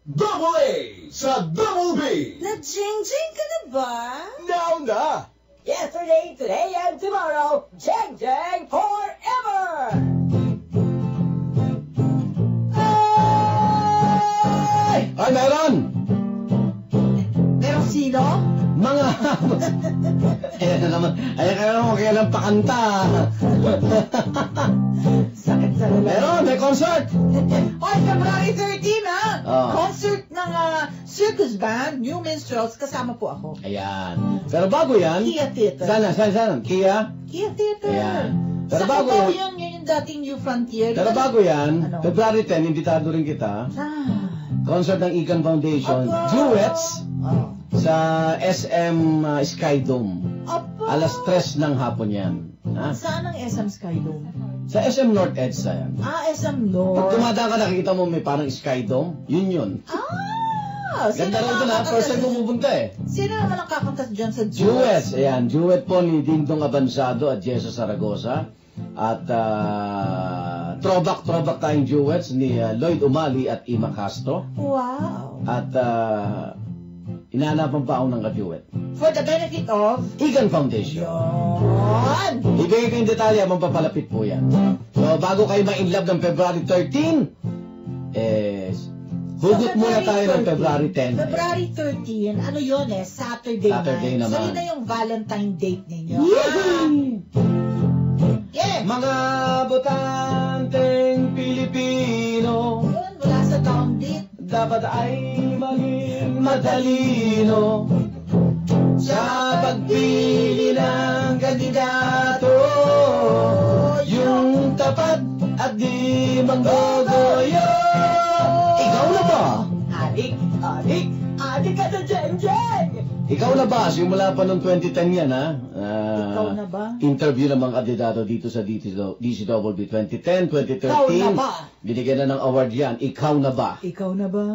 Double A sa Double B. Na-jing-jing ka na ba? Now na! Yesterday, today, and tomorrow, Jang Jang forever! Ay, meron! Pero sino? Mga... Ayan na naman. Ayan ka naman, kaya lang pakanta. Sakit sa lalaki. Meron, may concert! Oy, February 13, ha? Oh. Concert ng circus band, New Minstrels, kasama po ako. Ayan. Pero bago yan... Kia Theater. Saan? Kia? Kia Theater. Ayan. Pero Sa bago Cubao yan... yun yung dating New Frontier. Pero bago yan, Ano? February 10, imbitado rin kita. Concert ng Ikan Foundation. Apa. Duets Oh. sa SM Sky Dome. Apa. Alas 3 ng hapon yan. Ha? Saan ang SM Skydome? Sa SM North EDSA yan. SM Pag North. tumadaan ka, nakikita mo may parang Sky Dome. Yun. Ganda rin doon ha. First time mo pupunta eh. Sino naman ang kakanta dyan sa Duets. Ayan. Duet po ni Dingdong Abansado at Jessa Zaragoza. At throwback tayong duets ni Lloyd Umali at Ima Castro. Wow. At inahanapan pa ako ng ka-duet. For the benefit of... Igan Foundation. Yon! Ibigay ko yung detalye habang papalapit po yan. So, bago kayo ma-inlove ng February 13, hugot muna tayo ng February 10. February 13, ano yun Saturday Saturday night. So, naman. yun na yung Valentine date ninyo. Yeah! Mga botanteng Pilipino, Yun, wala sa downbeat. dapat ay maging matalino sa pagpili ng kandidato. Yung tapat at di manggogoyo. Ikaw na ba? Adik ka sa Jang Jang! Ikaw na ba? Simula pa noong 2010 yan, ha? Ikaw na ba? Interview ng mga kandidato dito sa DCWB 2010, 2013. Ikaw na ba? Binigyan na ng award yan. Ikaw na ba? Ikaw na ba?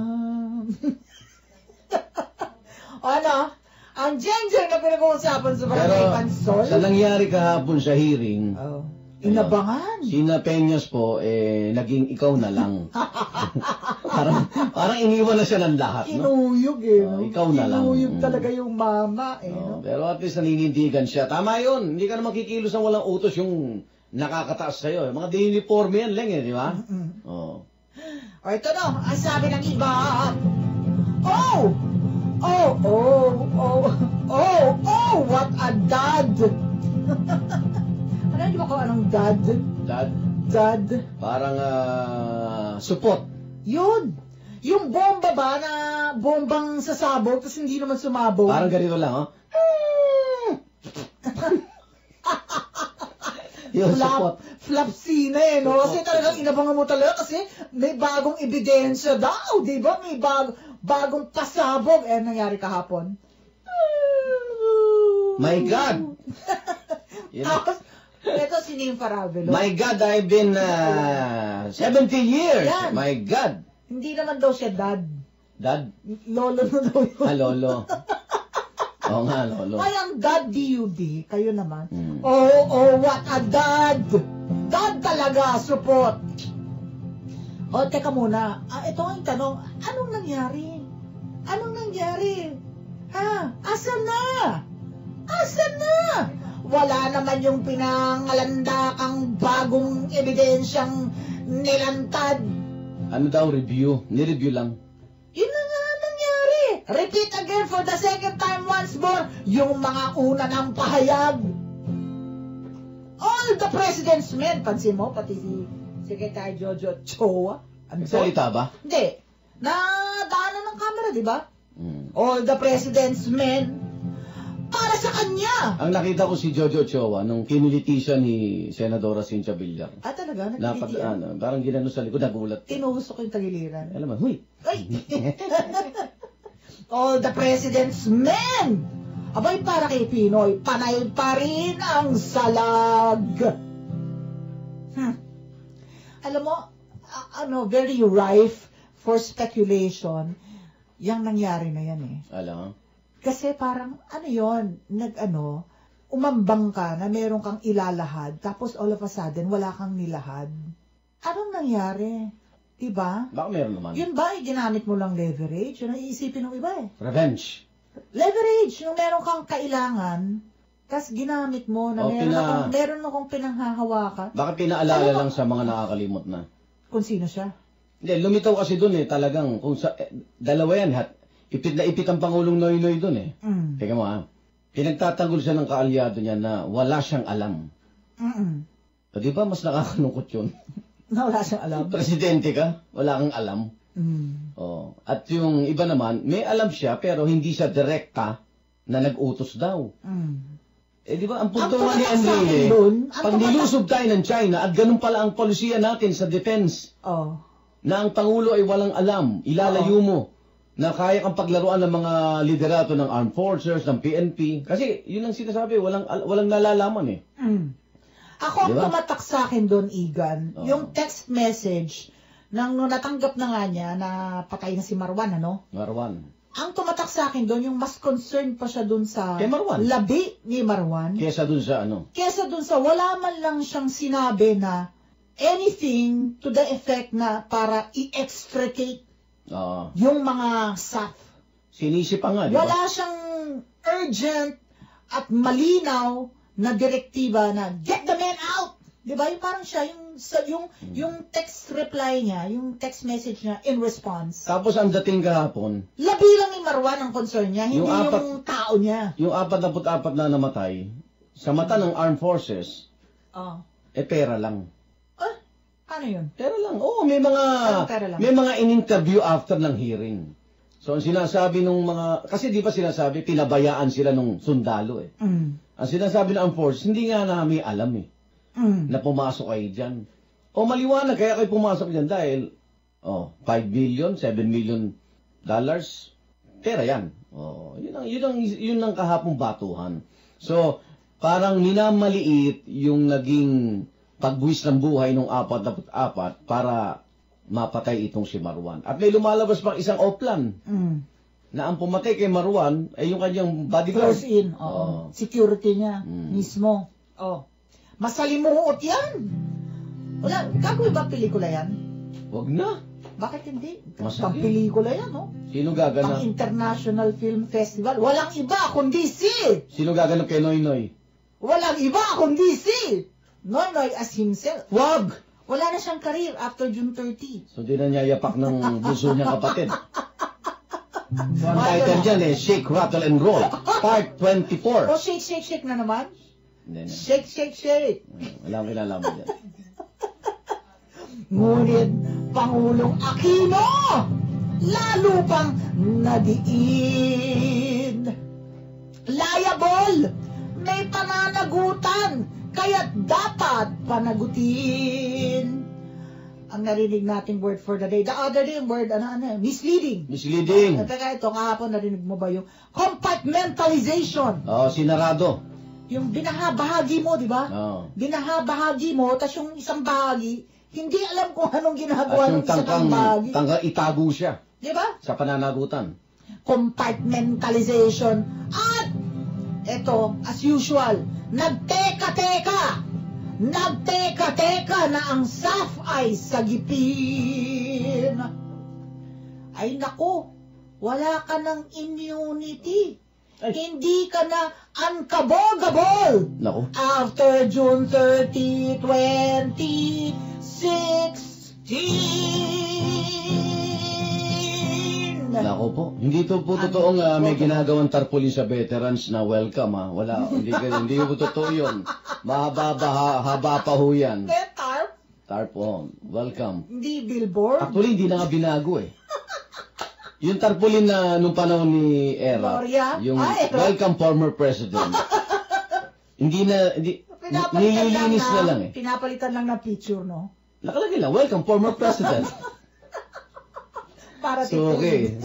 Ano? Ang Jeng-Jeng na pinag-uusapan sa Pero Barangay Pansol? sa nangyari kahapon sa hearing, Inabangan. Sina Peñas po, naging ikaw na lang. parang iniwan na siya ng lahat, no? Inuyog eh. Oh, ikaw na lang. Inuyog talaga yung mama eh. Oh, No? pero at least naninindigan siya. Tama yun. Hindi ka na makikilos ng walang utos yung nakakataas sa'yo. Mga uniforme yan lang eh, di ba? Oh. O ito no, ang sabi ng iba. What a dad. Ano, di ba kung anong dad? Dad, Dad. parang supot. Yun. Yung bomba ba na bombang sasabog tapos hindi naman sumabog? Parang ganito lang, oh. Yung supot. Flapsina eh, no? Kasi talagang inabangan mo talaga kasi may bagong ebidensya daw, di ba? May bagong pasabog. Nangyari kahapon. My God! Yun. Tapos, ito si Ning Faravelo. My God, I've been 70 years. Yan. My God. Hindi naman daw siya dad. Dad? Lolo na daw yun. Lolo. Oo nga, lolo. Ay, ang dad D.U.D. Kayo naman. Hmm. What a dad! Dad talaga, support. Teka muna. Ito ang tanong. Anong nangyari? Anong nangyari? Asan na? Asan na? Wala naman yung pinangalandakang bagong ebidensyang nilantad. Ano daw, review? Ni-review lang. Yun na nga nangyari. Repeat again for the second time once more, yung mga una ng pahayag. All the president's men, pansin mo, pati si Secretary Jojo Choa. Ano to? Salita ba? Hindi. Nadaanan ng camera, di ba? Hmm. All the president's men. Para sa kanya. Ang nakita ko si Jojo Ochoa nung kiniliti siya ni Senadora Cynthia Villar. Talaga? Nagpipitian? Parang ginano sa likod, nagulat. Tinusok yung tagiliran. Alam mo, huy! Ay! All the president's men! Abay, para kay Pinoy, panay pa rin ang salag. Alam mo, very rife for speculation, yung nangyari na yan eh. Alam? Kasi parang, umambang ka na meron kang ilalahad, tapos all of a sudden, wala kang nilahad. Anong nangyari? Diba? Baka meron naman. Yun ba, ginamit mo lang leverage? Yun ang iisipin ng iba eh. Revenge. Leverage, yung meron kang kailangan, tas ginamit mo na O, meron akong pinanghahawakan. Baka pinaalala lang sa mga nakakalimot na. Kung sino siya. Hindi, lumitaw kasi doon eh, talagang, kung sa, dalawa yan, ipit na ipit ang Pangulong Noynoy doon eh. Teka mo ha, pinagtatanggol siya ng kaalyado niya na wala siyang alam. O, di ba mas nakakalungkot yun? Na wala siyang alam. Presidente ka, wala kang alam. Oh. At yung iba naman, may alam siya pero hindi siya direkta na nag-utos daw. Eh di ba, ang punto nga ni Enrile, pag nilusob tayo ng China at ganun pala ang polisiya natin sa defense, na ang Pangulo ay walang alam, ilalayo mo, na kaya kang paglaruan ng mga liderato ng armed forces, ng PNP. Kasi yun ang sinasabi, walang nalalaman eh. Ako ang tumatak sa akin doon, Igan, yung text message nung natanggap na nga niya na patay na si Marwan, ano? Marwan. Ang tumatak sa akin doon, yung mas concerned pa siya doon sa Kay Marwan. labi ni Marwan. Kesa dun sa ano? Kesa doon sa wala man lang siyang sinabi na anything to the effect na para i-extricate yung mga SAF. Sinisip pa nga, di ba? Wala siyang urgent at malinaw na direktiba na get the man out. Di ba? Yung parang siya, yung text reply niya, yung text message niya in response. Tapos ang dating kahapon, labi lang ni Marwan ang concern niya, hindi yung tao niya. Yung 44 na namatay, sa mata ng armed forces, pera lang. Ano yun? Pera lang. Oo, may mga in-interview after ng hearing. So, ang sinasabi nung mga, kasi di ba sinasabi, pinabayaan sila nung sundalo eh. Ang sinasabi ng armed forces, hindi nga namin alam eh, na pumasok kayo dyan. O maliwanag, kaya kayo pumasok dyan dahil, 5 billion, 7 million dollars, pera yan. Yun ang kahapong batuhan. So, parang minamaliit yung naging pagbuwis ng buhay ng 44 para mapatay itong si Marwan. At may lumalabas pang isang oplan na ang pumatay kay Marwan ay yung kanyang bodyguard. Close in, security niya mismo. Masalimuot yan. Wala, gagawin ba pelikula yan? Wag na. Bakit hindi? Masakit. Pang pelikula yan, no? Sino gaganap? Pang International Film Festival. Walang iba kundi si... Sino gaganap kay Noynoy? Walang iba kundi si... Noynoy as himself. Wag! Wala na siyang career after June 30. So, di na niya yapak ng buso niyang kapatid. So, ang title dyan Shake, Rattle, and Roll, Part 24. O, shake, shake, shake na naman? Hindi na. Shake, shake, shake. Wala akong kinalaman dyan. Ngunit, Pangulong Aquino, lalo pang nadiin. Liable, may pananagutan, kaya't dapat panagutin. Ang narinig nating word for the day. The other day, word, misleading. Misleading. Teka, ito, kahapon narinig mo ba yung compartmentalization? Sinarado. Yung binahabahagi mo, di ba? Binahabahagi mo, tas yung isang bahagi, hindi alam kung anong ginagawa ng isang bahagi. Tangkang itago siya. Di ba? Sa pananagutan. Compartmentalization. At, ito, as usual, nagteka-teka na ang SAF ay sagipin. Ay nako, wala ka ng immunity. Hindi ka na unkabogable. Nako. After June 30, 2016. Nako po. Hindi to po totoong may ginagawang tarpaulin sa veterans na welcome ha. Wala. Hindi po totoo yun. Haba pa ho yan. Tarp? Tarp po. Welcome. Hindi billboard? Actually, hindi na nga binago eh. Yung tarpaulin na nung panahon ni Era, yung welcome former president. Nililinis na lang eh. Pinapalitan lang ng picture, no? Nakalagay lang, welcome former president. Para so, okay.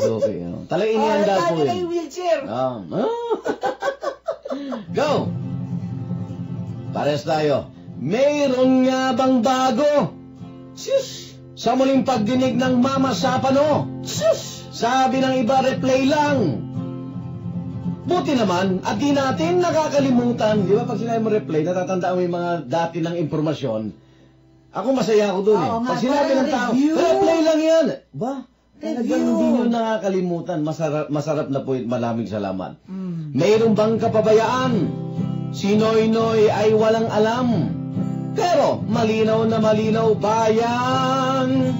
Talagang inihanda po yun. Yung wheelchair. Go! Pares tayo. Mayroon nga bang bago? Shush! Sa muling pagdinig ng Mama Sapano. Shush! Sabi ng iba, replay lang. Buti naman, at di natin nakakalimutan, di ba pag sinabi mo replay, natatandaan mo yung mga dati ng impormasyon, Ako masaya ako doon eh. Oo nga, Pag sinabi ng tao, review. play lang yan. Ba? Talagang Review. hindi nyo nakakalimutan. Masarap na po. Maraming salamat. Mayroon bang kapabayaan? Si Noy ay walang alam. Pero malinaw na malinaw bayan.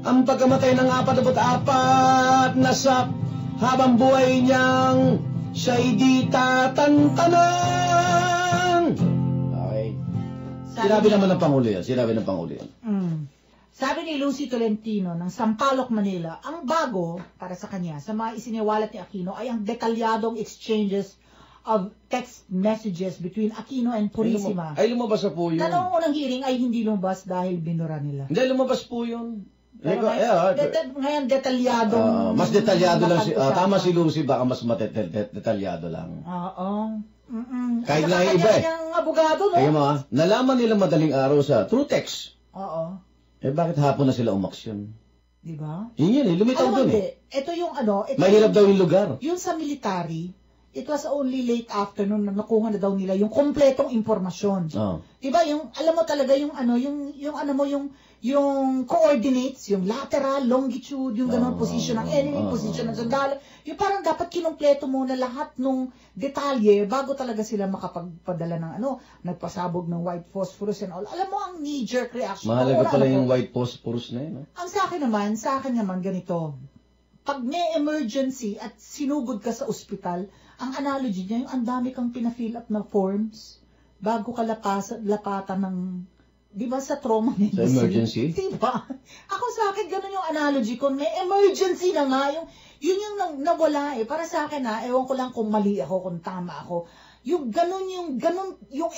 Ang pagkamatay ng 44 na sap habang buhay niyang siya'y di tatantanan. Okay. Sinabi naman ng Pangulo yan. Sabi ni Lucy Tolentino ng Sampaloc, Manila, ang bago para sa kanya sa mga isiniwalat ni Aquino ay ang detalyadong exchanges of text messages between Aquino and Purisima. Ay, lumabas na po yun. Na noong unang hearing ay hindi lumabas dahil binura nila. Hindi, lumabas po yun. Pero ngayon detalyadong... mas detalyado lang. Tama si Lucy, baka mas detalyado lang. Oo. Kahit nga iba eh. Ang abogado, no? Kaya mga, nalaman nila madaling araw sa true text. Oo. Bakit hapon na sila umaksyon? Diba? Yun lumitaw dun eh. Ito yung ano... Mahirap daw yung lugar. Yung sa military, it was only late afternoon na nakuha na daw nila yung kompletong impormasyon. Diba? Yung, alam mo talaga yung ano, yung coordinates, yung lateral, longitude, yung ganun position ng enemy, position ng sundalo. Yung parang dapat kinumpleto muna lahat nung detalye bago talaga sila makapagpadala ng ano, nagpasabog ng white phosphorus and all. Alam mo ang knee-jerk reaction. Mahalaga pala yung white phosphorus na yun. Ang sa akin naman ganito. Pag may emergency at sinugod ka sa ospital, ang analogy niya, yung ang dami kang pina-fill up na forms bago ka lapatan ng, di ba sa trauma medicine? Sa emergency? Di ba? Ako sa akin, ganun yung analogy ko. May emergency na nga. Yun yung nawala eh. Para sa akin ewan ko lang kung mali ako, kung tama ako. Yung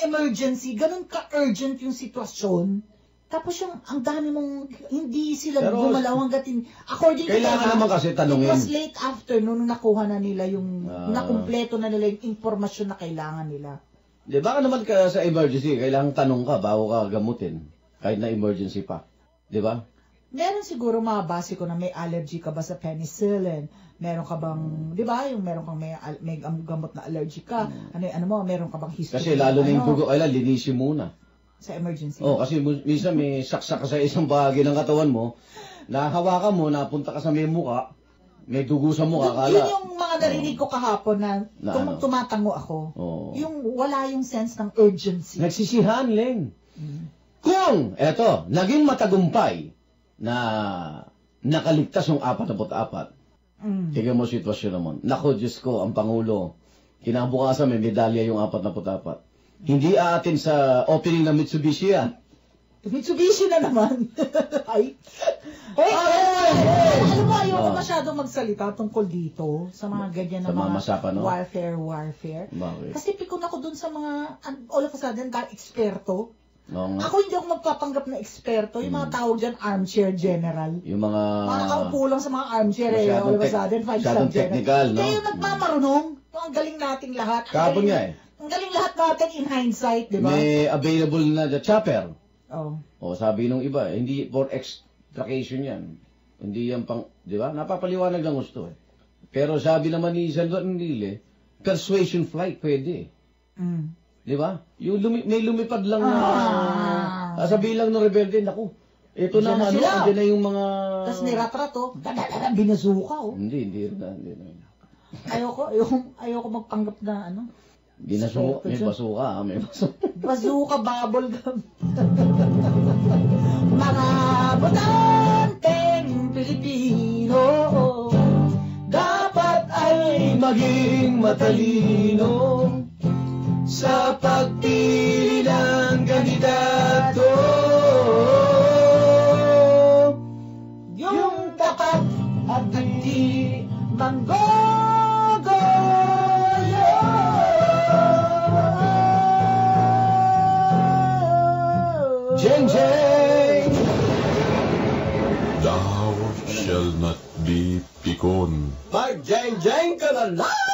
emergency, ganun ka-urgent yung sitwasyon. Tapos ang dami mong, hindi sila gumalaw hanggat, according to kailangan naman kasi tanungin. It was late afternoon nung nakuha na nila yung, nakumpleto na nila yung impormasyon na kailangan nila. Di baka naman ka sa emergency, kailangan tanong ka bago ka gamutin. Kahit na emergency pa. Di ba? Meron siguro mga base ko na may allergy ka ba sa penicillin? Meron ka bang, di ba, yung meron kang may gamot na allergy ka? Ano mo, meron ka bang history? Kasi lalo na yung dugo, linisin muna. Sa emergency? Kasi minsan may saksak ka sa isang bahagi ng katawan mo, nahawakan mo, napunta ka sa may muka, may dugo sa muka, Yun yung mga narinig ko kahapon na tumatango ako. Yung wala yung sense ng urgency. Nagsisihan, Leng. Kung, naging matagumpay na nakaligtas yung 44, tignan mo sitwasyon naman. Nako, Diyos ko, ang Pangulo, kinabukasan may medalya yung 44. Hindi aatin sa opening ng Mitsubishi yan. Mitsubishi na naman. Alam mo, ayoko masyadong magsalita tungkol dito sa mga ganyan na mga warfare. Bakit? Kasi pikon ako dun sa mga, all of a sudden, eksperto. Ako hindi ako magpapanggap na eksperto. Yung mga tawag dyan, armchair general. Yung mga nakaupo lang sa mga armchair all of a sudden, 5-star technical, no? Kaya yung nagmamarunong, ang galing nating lahat. Kapon nga eh. Ang galing lahat natin in hindsight, di ba? May available na the chopper. Sabi nung iba, hindi for extrication yan. Hindi yan pang, di ba? Napapaliwanag lang gusto eh. Pero sabi naman ni Senator Enrile, persuasion flight pwede eh. Di ba? Yung may lumipad lang na sabihin lang ng rebelde, naku, ito na andyan na yung mga... Tapos niratrato, binazuka Hindi na. Ayoko magpanggap na may basuka. Bazuka, bubble gum. Mga botanteng Pilipino, dapat ay maging matalino sa pagpili ng kandidato. Yung tapat at hindi manggogoyo. Jeng Jeng! Thou shall not be pikon. Mag-jeng-jeng ka na lang!